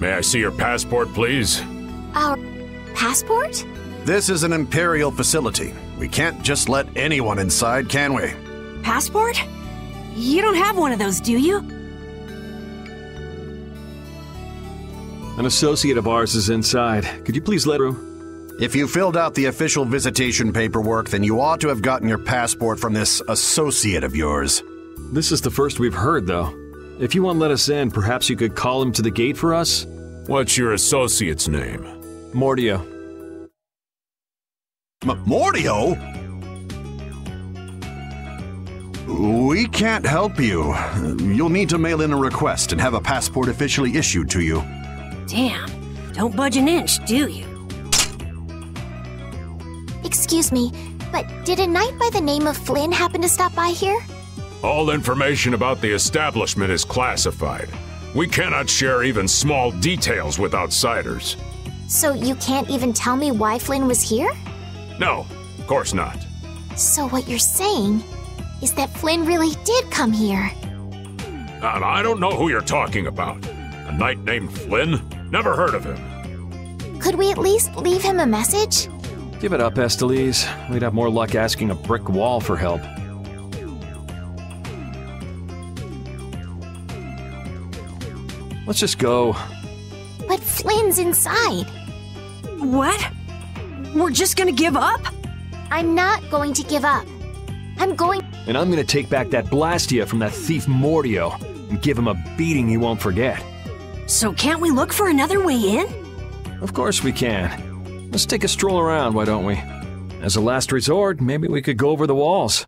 May I see your passport, please? Our passport? This is an Imperial facility. We can't just let anyone inside, can we? Passport? You don't have one of those, do you? An associate of ours is inside. Could you please let her? If you filled out the official visitation paperwork, then you ought to have gotten your passport from this associate of yours. This is the first we've heard, though. If you won't let us in, perhaps you could call him to the gate for us? What's your associate's name? Mordio. Mordio? We can't help you. You'll need to mail in a request and have a passport officially issued to you. Damn. Don't budge an inch, do you? Excuse me, but did a knight by the name of Flynn happen to stop by here? All information about the establishment is classified. We cannot share even small details with outsiders. So you can't even tell me why Flynn was here? No, of course not. So what you're saying is that Flynn really did come here. I don't know who you're talking about. A knight named Flynn? Never heard of him. Could we at least leave him a message? Give it up, Estelise. We'd have more luck asking a brick wall for help. Let's just go. But Flynn's inside. What? We're just gonna give up? I'm not going to give up. I'm going... And I'm gonna take back that Blastia from that thief Mordio and give him a beating he won't forget. So can't we look for another way in? Of course we can. Let's take a stroll around, why don't we? As a last resort, maybe we could go over the walls.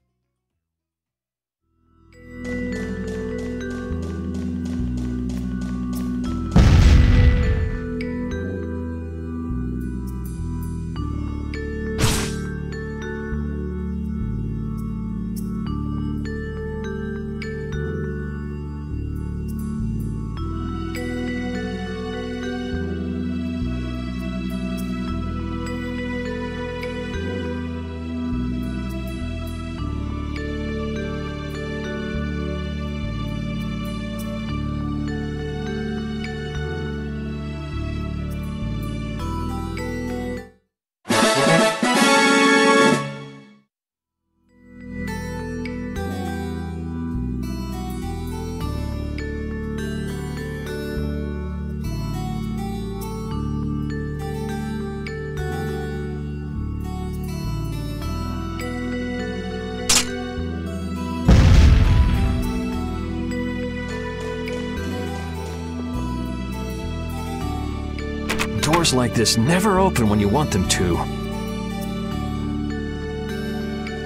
Doors like this never open when you want them to.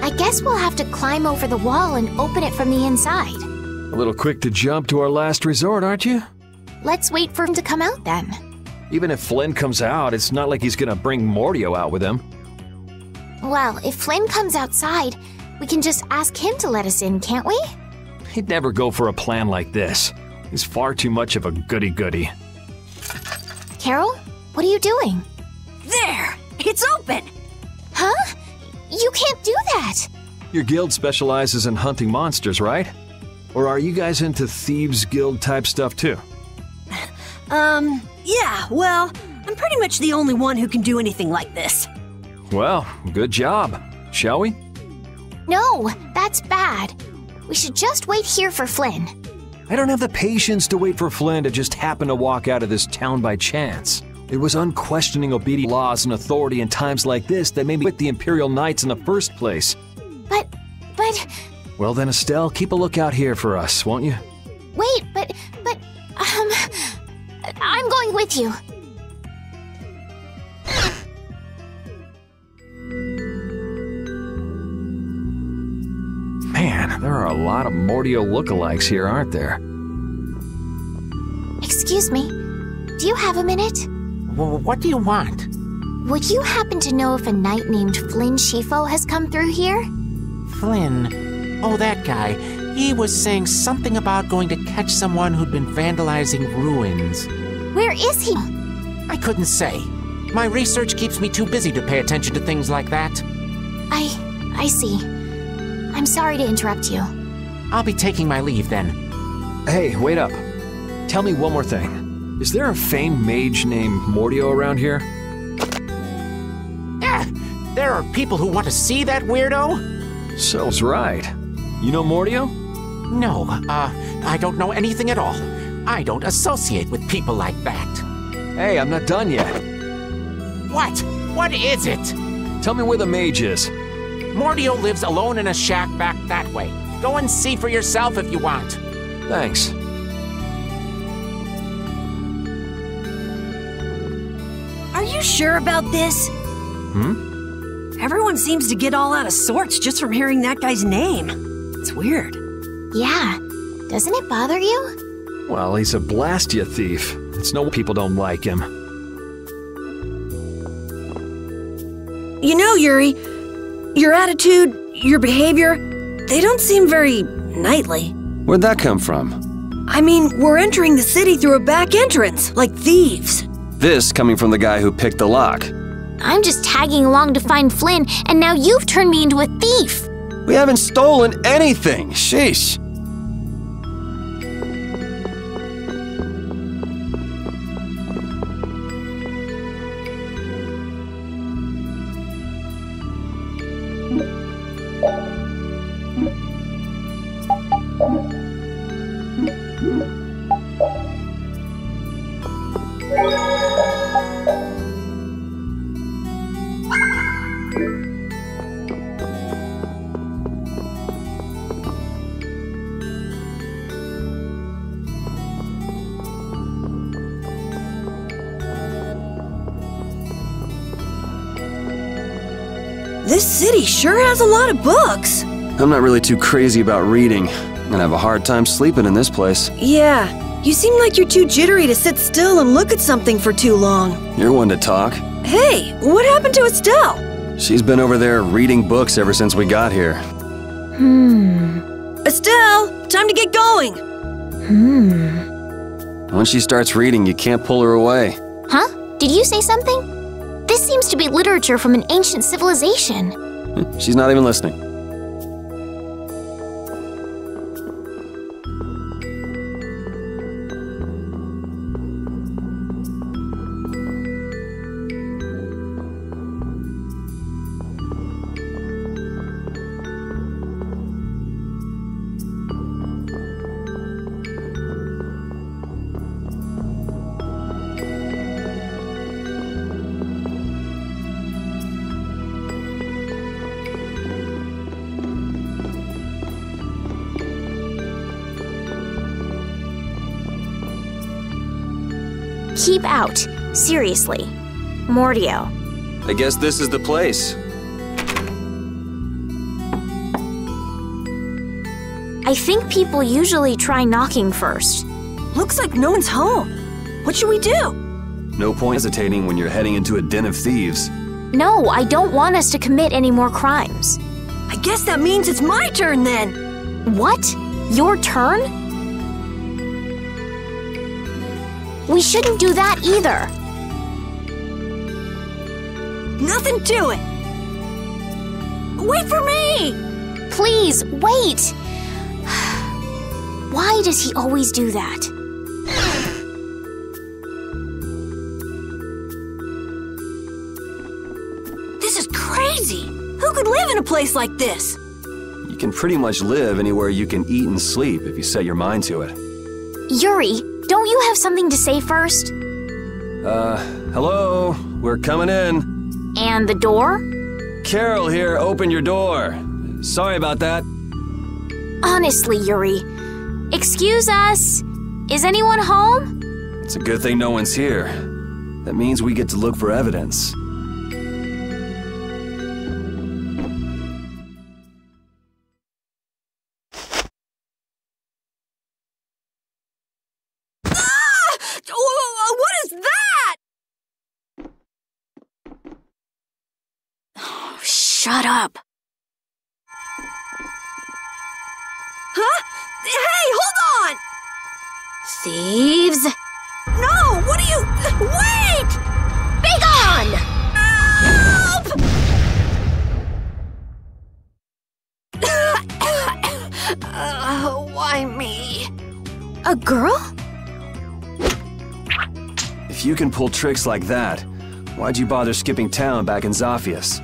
I guess we'll have to climb over the wall and open it from the inside. A little quick to jump to our last resort, aren't you? Let's wait for him to come out then. Even if Flynn comes out, it's not like he's gonna bring Mordio out with him. Well, if Flynn comes outside, we can just ask him to let us in, can't we? He'd never go for a plan like this. He's far too much of a goody-goody. Carol, what are you doing? There! It's open! Huh? You can't do that! Your guild specializes in hunting monsters, right? Or are you guys into Thieves Guild type stuff too? Yeah, well, I'm pretty much the only one who can do anything like this. Well, good job. Shall we? No, that's bad. We should just wait here for Flynn. I don't have the patience to wait for Flynn to just happen to walk out of this town by chance. It was unquestioning obedient laws and authority in times like this that made me quit the Imperial Knights in the first place. But... Well then, Estelle, keep a lookout here for us, won't you? Wait, but... I'm going with you. Man, there are a lot of Mordio lookalikes here, aren't there? Excuse me, do you have a minute? What do you want? Would you happen to know if a knight named Flynn Shifo has come through here? Flynn? Oh, that guy. He was saying something about going to catch someone who'd been vandalizing ruins. Where is he? I couldn't say. My research keeps me too busy to pay attention to things like that. I see. I'm sorry to interrupt you. I'll be taking my leave then. Hey, wait up. Tell me one more thing. Is there a famed mage named Mordio around here? There are people who want to see that weirdo? So's right. You know Mordio? No, I don't know anything at all. I don't associate with people like that. Hey, I'm not done yet. What? What is it? Tell me where the mage is. Mordio lives alone in a shack back that way. Go and see for yourself if you want. Thanks. Are you sure about this? Everyone seems to get all out of sorts just from hearing that guy's name. It's weird. Yeah. Doesn't it bother you? Well, he's a Blastia thief. It's no people don't like him. You know, Yuri, your attitude, your behavior, they don't seem very knightly. Where'd that come from? I mean, we're entering the city through a back entrance, like thieves. This coming from the guy who picked the lock. I'm just tagging along to find Flynn, and now you've turned me into a thief. We haven't stolen anything. Sheesh. This city sure has a lot of books. I'm not really too crazy about reading, and I have a hard time sleeping in this place. Yeah, you seem like you're too jittery to sit still and look at something for too long. You're one to talk. Hey, what happened to Estelle? She's been over there reading books ever since we got here. Estelle, time to get going. Once she starts reading, you can't pull her away. Huh? Did you say something? This seems to be literature from an ancient civilization. She's not even listening. Keep out. Seriously. Mordio. I guess this is the place. I think people usually try knocking first. Looks like no one's home. What should we do? No point hesitating when you're heading into a den of thieves. No, I don't want us to commit any more crimes. I guess that means it's my turn then. What? Your turn? We shouldn't do that either. Nothing to it. Wait for me! Please, wait! Why does he always do that? This is crazy! Who could live in a place like this? You can pretty much live anywhere you can eat and sleep if you set your mind to it. Yuri, don't you have something to say first? Hello? We're coming in. And the door? Carol here, open your door. Sorry about that. Honestly, Yuri. Excuse us. Is anyone home? It's a good thing no one's here. That means we get to look for evidence. What is that? Oh, shut up. Huh? Hey, hold on! Thieves? No, what are you... Wait! Be gone! Help! Why me? A girl? If you can pull tricks like that, why'd you bother skipping town back in Zophius?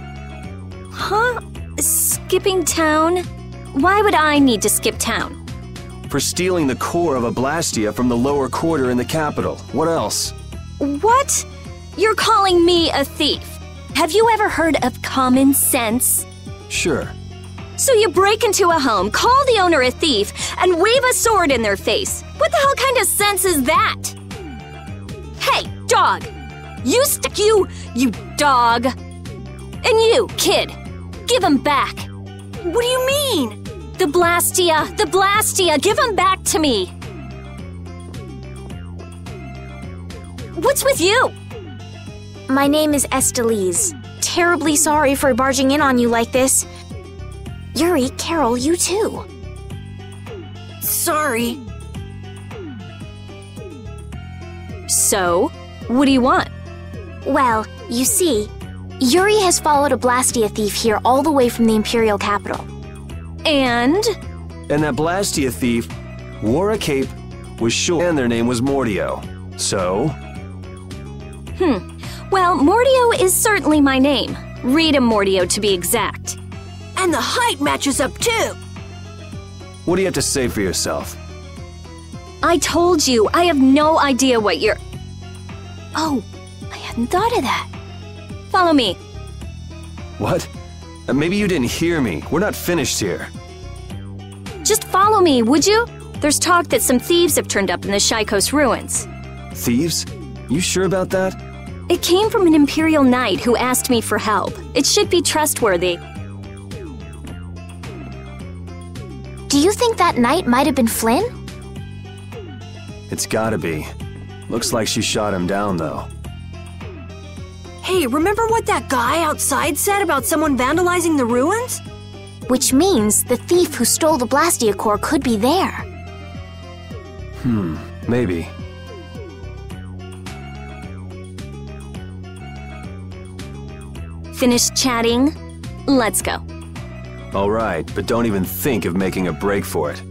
Huh? Skipping town? Why would I need to skip town? For stealing the core of a Blastia from the lower quarter in the capital. What else? What? You're calling me a thief? Have you ever heard of common sense? Sure. So you break into a home, call the owner a thief, and wave a sword in their face. What the hell kind of sense is that? Hey, dog! You dog! And you, kid, give him back. What do you mean? The Blastia, give him back to me. What's with you? My name is Estelise. Terribly sorry for barging in on you like this. Yuri, Carol, you too. Sorry. So, what do you want? Well, you see, Yuri has followed a Blastia thief here all the way from the Imperial capital. And that Blastia thief wore a cape, was short, and their name was Mordio. So? Well, Mordio is certainly my name. Rita Mordio, to be exact. And the height matches up too. What do you have to say for yourself? I told you, I have no idea what you're... Oh, I hadn't thought of that. Follow me. What? Maybe you didn't hear me. We're not finished here. Just follow me, would you? There's talk that some thieves have turned up in the Shaikos ruins. Thieves? You sure about that? It came from an Imperial Knight who asked me for help. It should be trustworthy. Do you think that knight might have been Flynn? It's gotta be. Looks like she shot him down, though. Hey, remember what that guy outside said about someone vandalizing the ruins? Which means the thief who stole the Blastia core could be there. Maybe. Finished chatting? Let's go. All right, but don't even think of making a break for it.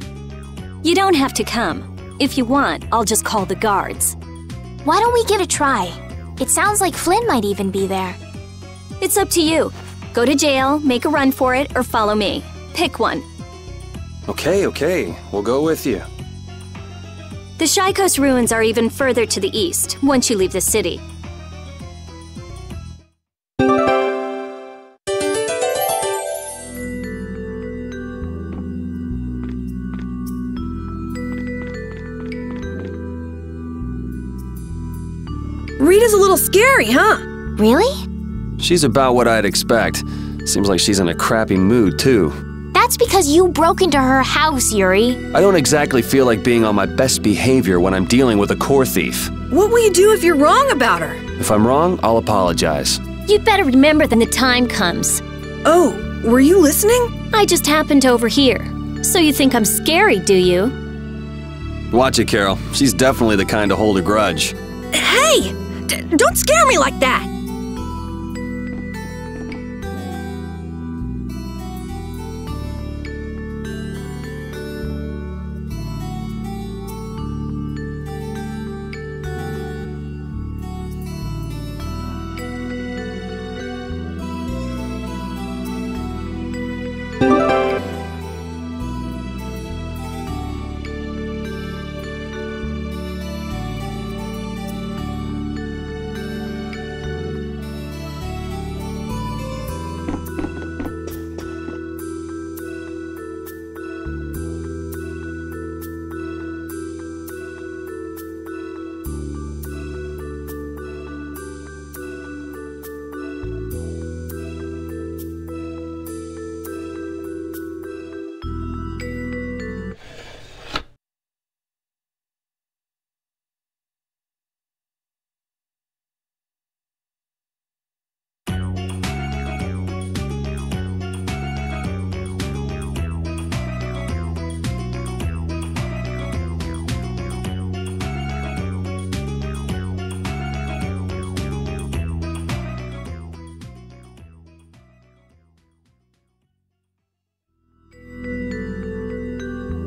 You don't have to come. If you want, I'll just call the guards. Why don't we give it a try? It sounds like Flynn might even be there. It's up to you. Go to jail, make a run for it, or follow me. Pick one. Okay, we'll go with you. The Shaikos ruins are even further to the east, once you leave the city. Rita's a little scary, huh? Really? She's about what I'd expect. Seems like she's in a crappy mood, too. That's because you broke into her house, Yuri. I don't exactly feel like being on my best behavior when I'm dealing with a core thief. What will you do if you're wrong about her? If I'm wrong, I'll apologize. You'd better remember when the time comes. Oh, were you listening? I just happened to overhear. So you think I'm scary, do you? Watch it, Carol. She's definitely the kind to hold a grudge. Hey! Don't scare me like that!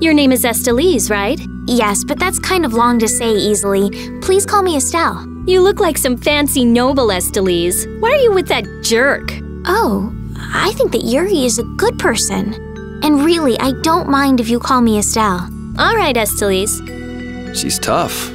Your name is Estelise, right? Yes, but that's kind of long to say easily. Please call me Estelle. You look like some fancy noble, Estelise. Why are you with that jerk? Oh, I think that Yuri is a good person. And really, I don't mind if you call me Estelle. All right, Estelise. She's tough.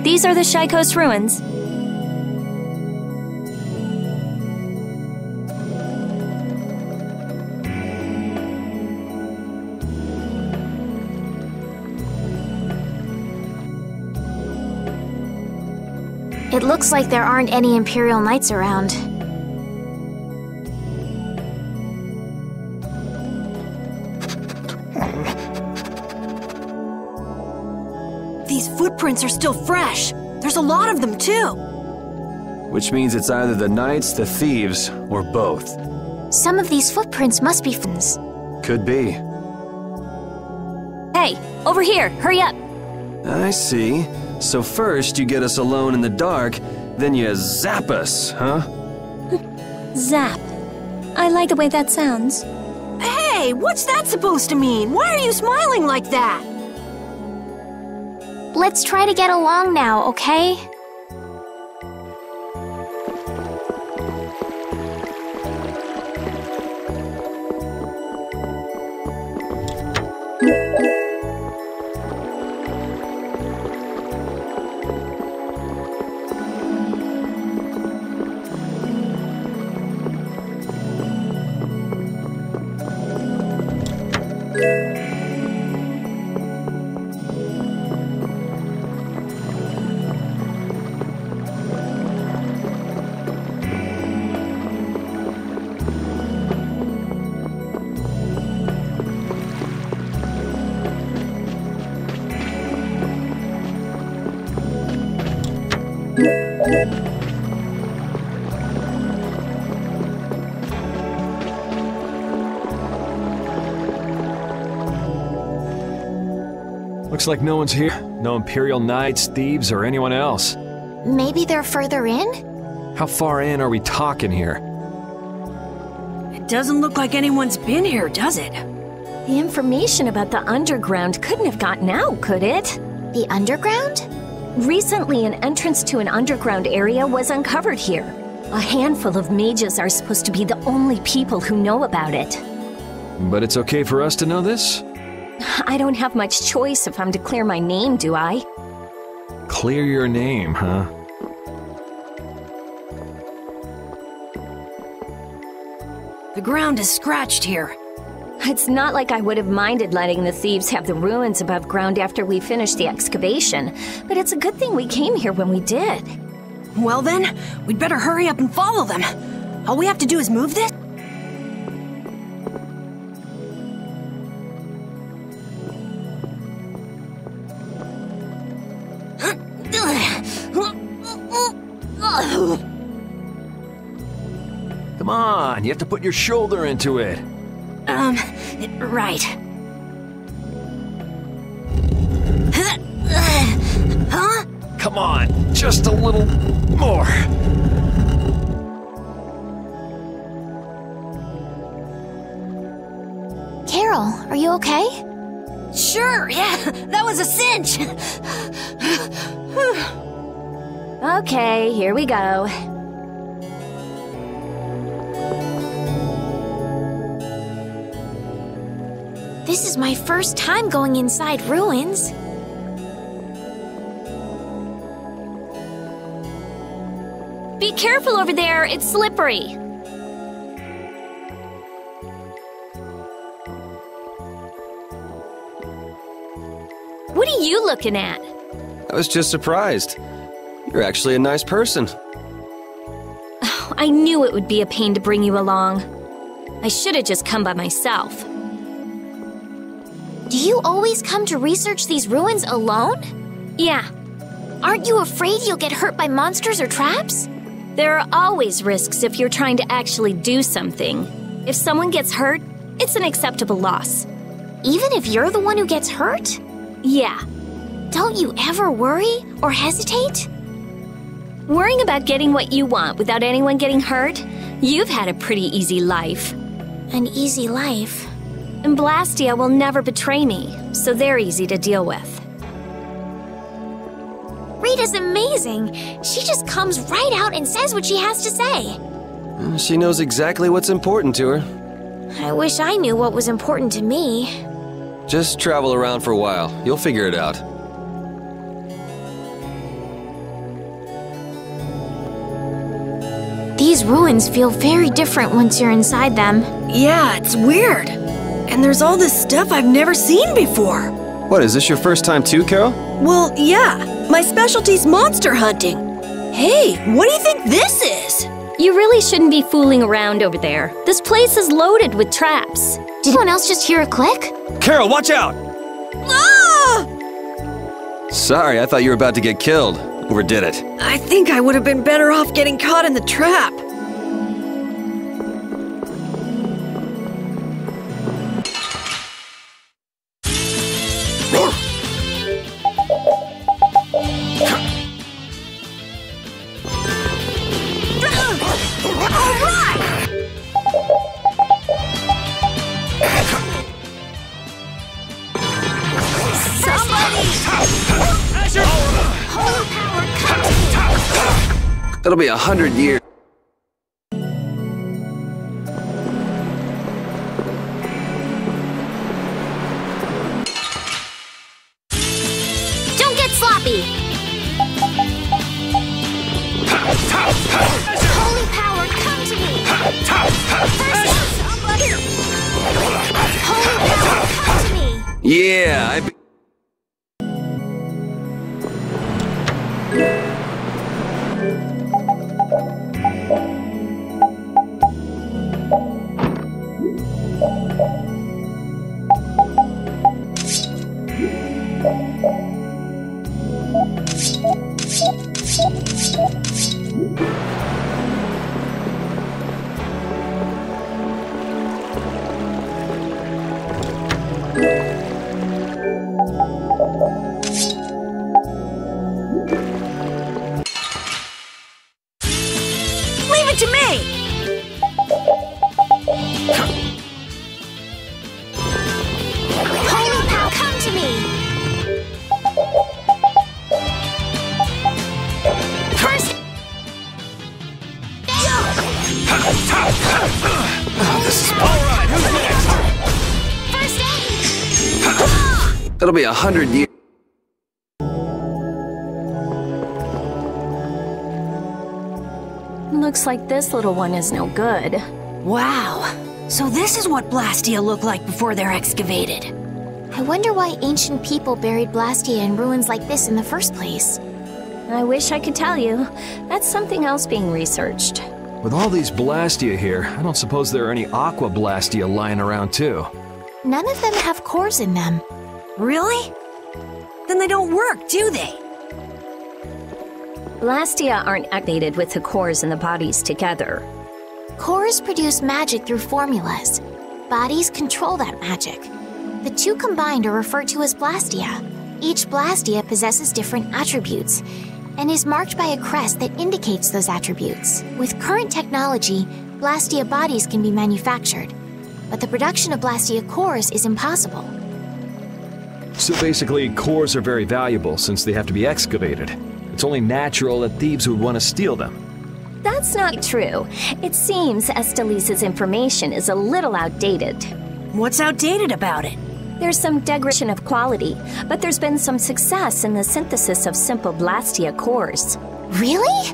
These are the Shaikos ruins. It looks like there aren't any Imperial Knights around. These footprints are still fresh. There's a lot of them, too. Which means it's either the knights, the thieves, or both. Some of these footprints must be friends. Could be. Hey, over here, hurry up. I see. So first you get us alone in the dark, then you zap us, huh? Zap. I like the way that sounds. Hey, what's that supposed to mean? Why are you smiling like that? Let's try to get along now, okay? Looks like no one's here. No Imperial Knights, thieves, or anyone else. Maybe they're further in? How far in are we talking here? It doesn't look like anyone's been here, does it? The information about the underground couldn't have gotten out, could it? The underground? Recently, an entrance to an underground area was uncovered here. A handful of mages are supposed to be the only people who know about it. But it's okay for us to know this? I don't have much choice if I'm to clear my name, do I? Clear your name, huh? The ground is scratched here. It's not like I would have minded letting the thieves have the ruins above ground after we finished the excavation, but it's a good thing we came here when we did. Well then, we'd better hurry up and follow them. All we have to do is move this? Come on, you have to put your shoulder into it. Right. Huh? Come on, just a little more. Carol, are you okay? Sure, yeah, that was a cinch. Okay, here we go. This is my first time going inside ruins. Be careful over there, it's slippery. What are you looking at? I was just surprised. You're actually a nice person. I knew it would be a pain to bring you along. I should have just come by myself. Do you always come to research these ruins alone? Yeah, Aren't you afraid you'll get hurt by monsters or traps? there are always risks if you're trying to actually do something. If someone gets hurt, it's an acceptable loss. Even if you're the one who gets hurt? Yeah, Don't you ever worry or hesitate? worrying about getting what you want without anyone getting hurt? You've had a pretty easy life. An easy life. And Blastia will never betray me, so they're easy to deal with. Rita's amazing. She just comes right out and says what she has to say. She knows exactly what's important to her. I wish I knew what was important to me. Just travel around for a while. You'll figure it out. These ruins feel very different once you're inside them. Yeah, it's weird. And there's all this stuff I've never seen before. What, is this your first time too, Carol? Well, yeah. My specialty's monster hunting. Hey, what do you think this is? You really shouldn't be fooling around over there. This place is loaded with traps. Did anyone else just hear a click? Carol, watch out! Ah! Sorry, I thought you were about to get killed. Overdid it. I think I would have been better off getting caught in the trap. That'll be 100 years. Don't get sloppy! Holy power, come to me! Somebody! Holy power, come to me! Yeah, to me! Holy cow, come to me! First... This is alright, who's next? First aid! That'll be 100 years. Looks like this little one is no good. Wow. So this is what Blastia looked like before they're excavated. I wonder why ancient people buried Blastia in ruins like this in the first place. I wish I could tell you. That's something else being researched. With all these Blastia here, I don't suppose there are any Aqua Blastia lying around too. None of them have cores in them. Really? Then they don't work, do they? Blastia aren't activated with the cores and the bodies together. Cores produce magic through formulas. Bodies control that magic. The two combined are referred to as Blastia. Each Blastia possesses different attributes and is marked by a crest that indicates those attributes. With current technology, Blastia bodies can be manufactured, but the production of Blastia cores is impossible. So basically, cores are very valuable since they have to be excavated. It's only natural that thieves would want to steal them. That's not true. It seems Estelise's information is a little outdated. What's outdated about it? There's some degradation of quality, but there's been some success in the synthesis of simple Blastia cores. Really?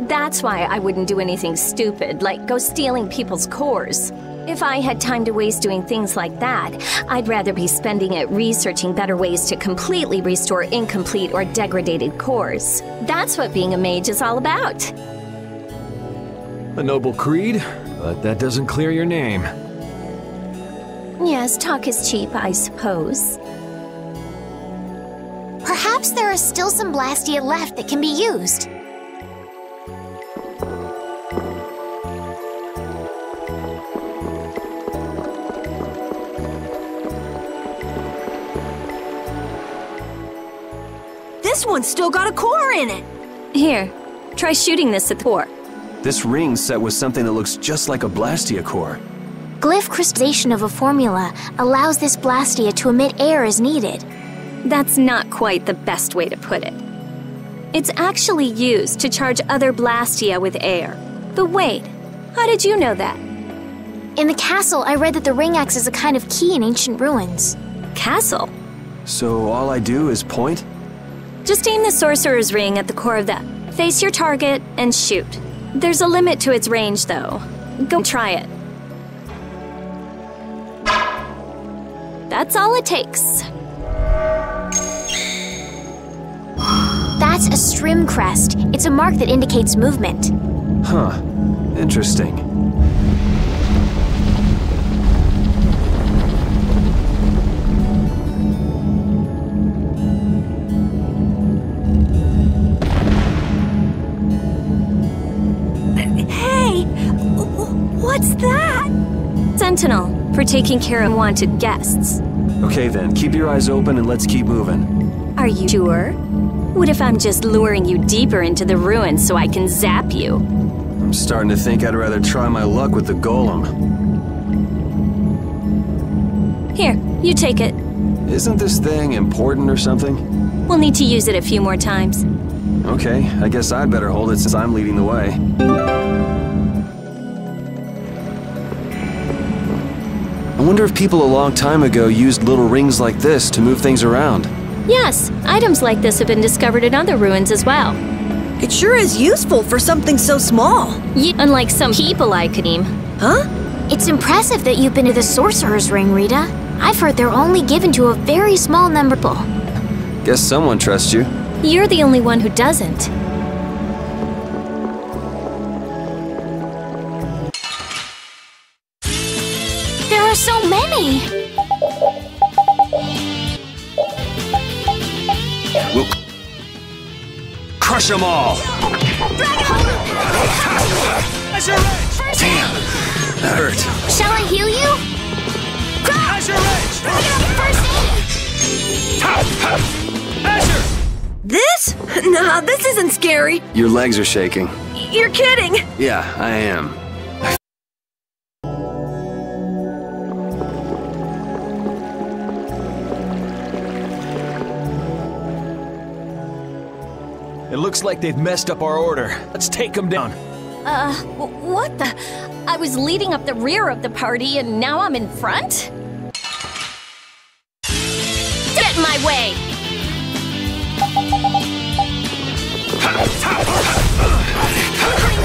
That's why I wouldn't do anything stupid, like go stealing people's cores. If I had time to waste doing things like that, I'd rather be spending it researching better ways to completely restore incomplete or degraded cores. That's what being a mage is all about. A noble creed, but that doesn't clear your name. Yes, talk is cheap, I suppose. Perhaps there are still some Blastia left that can be used. This one's still got a core in it! Here, try shooting this at the core. This ring's set with something that looks just like a Blastia core. Glyph crystallization of a formula allows this Blastia to emit air as needed. That's not quite the best way to put it. It's actually used to charge other Blastia with air. But wait, how did you know that? In the castle, I read that the ring acts as a kind of key in ancient ruins. Castle? So all I do is point? Just aim the sorcerer's ring at the core of that. Face your target and shoot. There's a limit to its range, though. Go try it. That's all it takes. That's a strim crest. It's a mark that indicates movement. Huh. Interesting. Hey! What's that? Sentinel, for taking care of unwanted guests. Okay then, keep your eyes open and let's keep moving. Are you sure? What if I'm just luring you deeper into the ruins so I can zap you? I'm starting to think I'd rather try my luck with the golem. Here, you take it. Isn't this thing important or something? We'll need to use it a few more times. Okay, I guess I'd better hold it since I'm leading the way. I wonder if people a long time ago used little rings like this to move things around. Yes, items like this have been discovered in other ruins as well. It sure is useful for something so small. Unlike some people I could name. Huh? It's impressive that you've been to the Sorcerer's Ring, Rita. I've heard they're only given to a very small number of people. Guess someone trusts you. You're the only one who doesn't. There are so many! We'll crush them all! Damn! That hurt. Shall I heal you? First aid! This This? Nah, this isn't scary. Your legs are shaking. You're kidding. Yeah, I am. It looks like they've messed up our order. Let's take them down. What the? I was leading up the rear of the party and now I'm in front? Get in my way!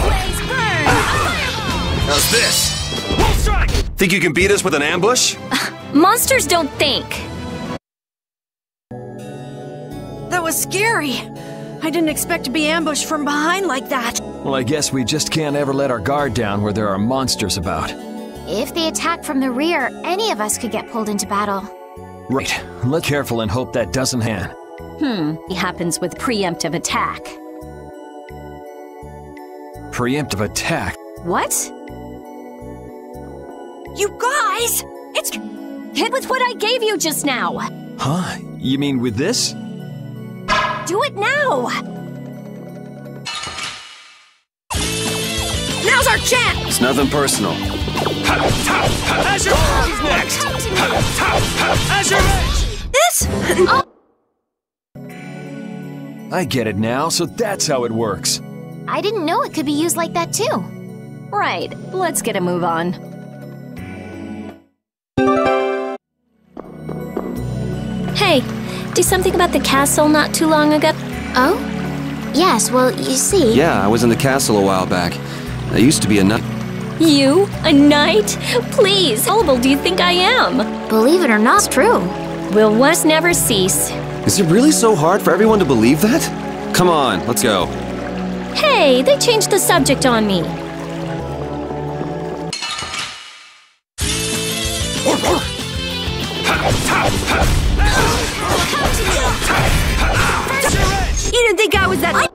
Blaze, burn! How's this? Think you can beat us with an ambush? Monsters don't think. That was scary. I didn't expect to be ambushed from behind like that. Well, I guess we just can't ever let our guard down where there are monsters about. If they attack from the rear, any of us could get pulled into battle. Right. Let's be careful and hope that doesn't happen. It happens with preemptive attack. Preemptive attack? What? You guys! It's hit with what I gave you just now. Huh? You mean with this? Do it now! Now's our chance! It's nothing personal. Azure! He's next! Azure! This? Oh. I get it now, so that's how it works. I didn't know it could be used like that too. Right, let's get a move on. Hey, do something about the castle not too long ago? Oh? Yes, well, you see... Yeah, I was in the castle a while back. I used to be a knight. You? A knight? Please, how old do you think I am? Believe it or not, it's true. Will wars never cease? Is it really so hard for everyone to believe that? Come on, let's go. Hey, they changed the subject on me. You didn't think I was that...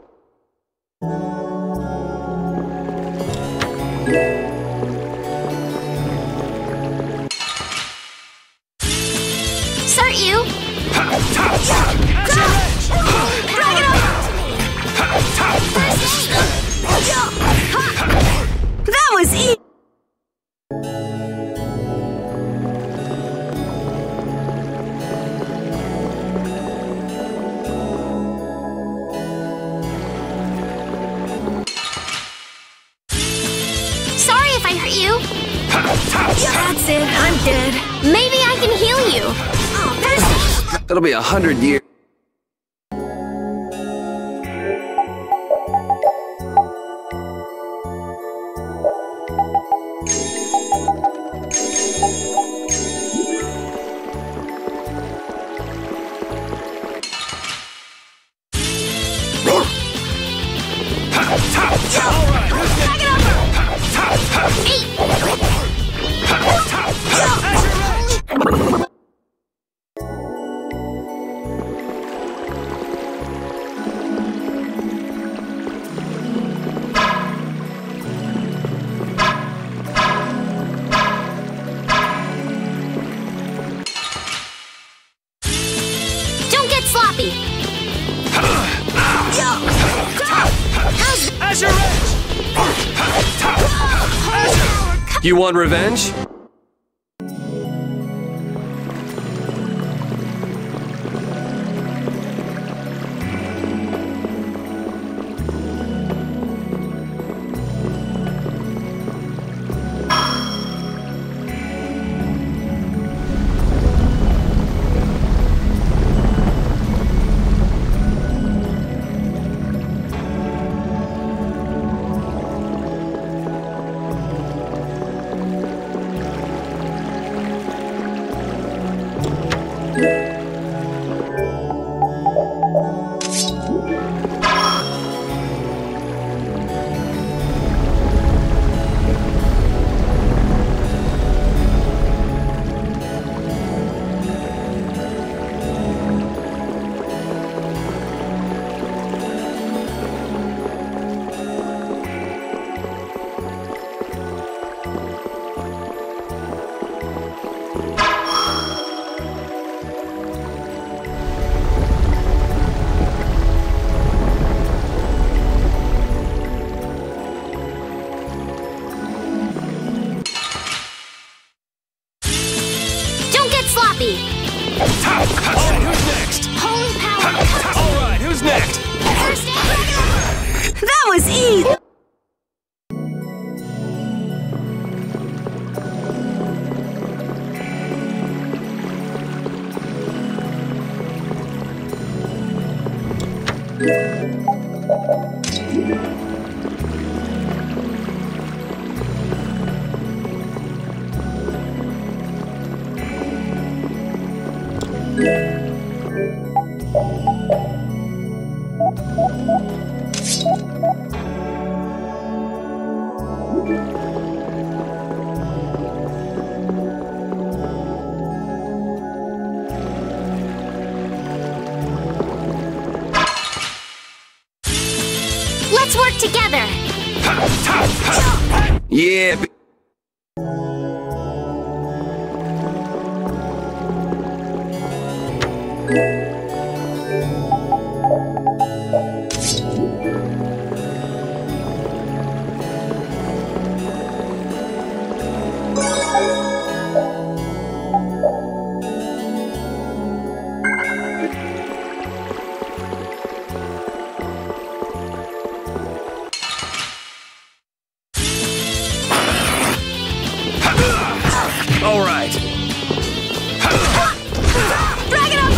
Start you! Drag it up! That was easy! Sorry if I hurt you. That's it, I'm dead. Maybe I can heal you. That'll be 100 years. Don't get sloppy. You want revenge? Let's work together! Yeah. All right. Drag it up!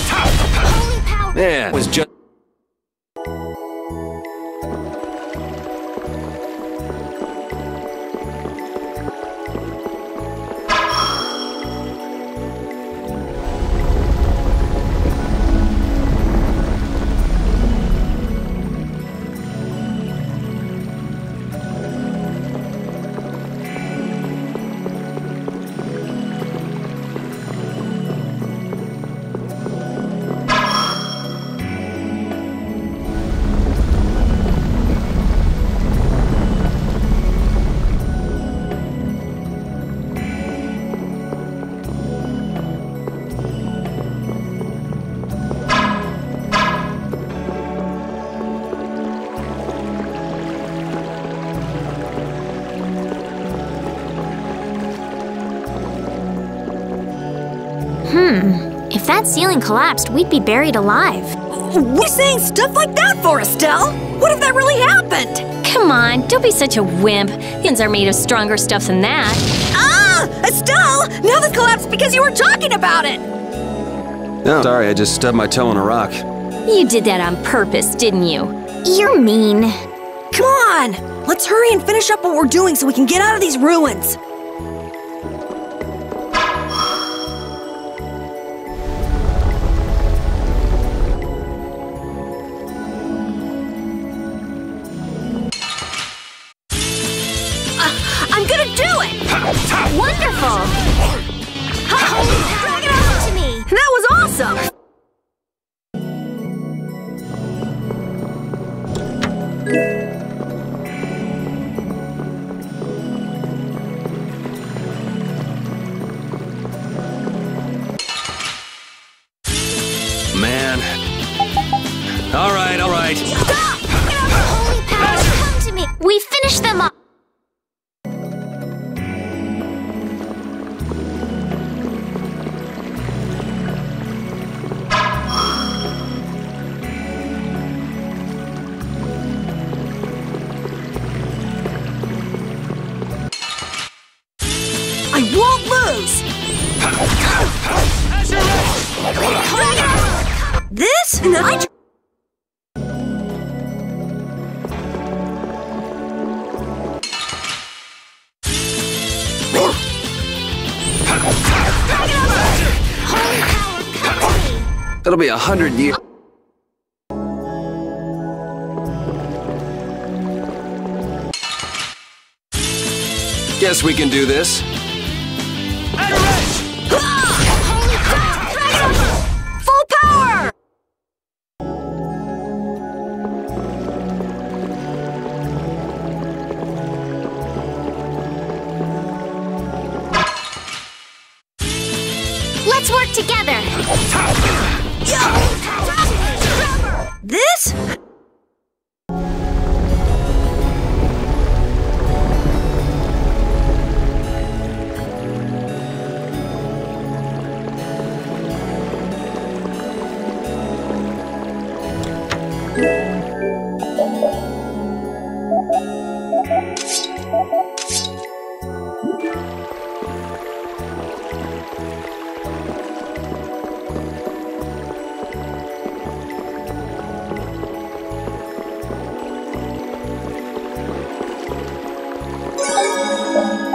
Holy power! Man, it was just... If that ceiling collapsed, we'd be buried alive. What are you saying stuff like that for, Estelle? What if that really happened? Come on, don't be such a wimp. Things are made of stronger stuff than that. Ah! Estelle! Now this collapsed because you were talking about it! Oh, sorry, I just stubbed my toe on a rock. You did that on purpose, didn't you? You're mean. Come on! Let's hurry and finish up what we're doing so we can get out of these ruins. I'm gonna do it! Wonderful! Drag it out to me! That was awesome! Man. All right, all right. Stop! Holy power, come to me! We finished them up! I won't lose! This? No. Holy power, come to me! That'll be 100 years. Guess we can do this. Holy power! Full power! Let's work together! This? Aspio.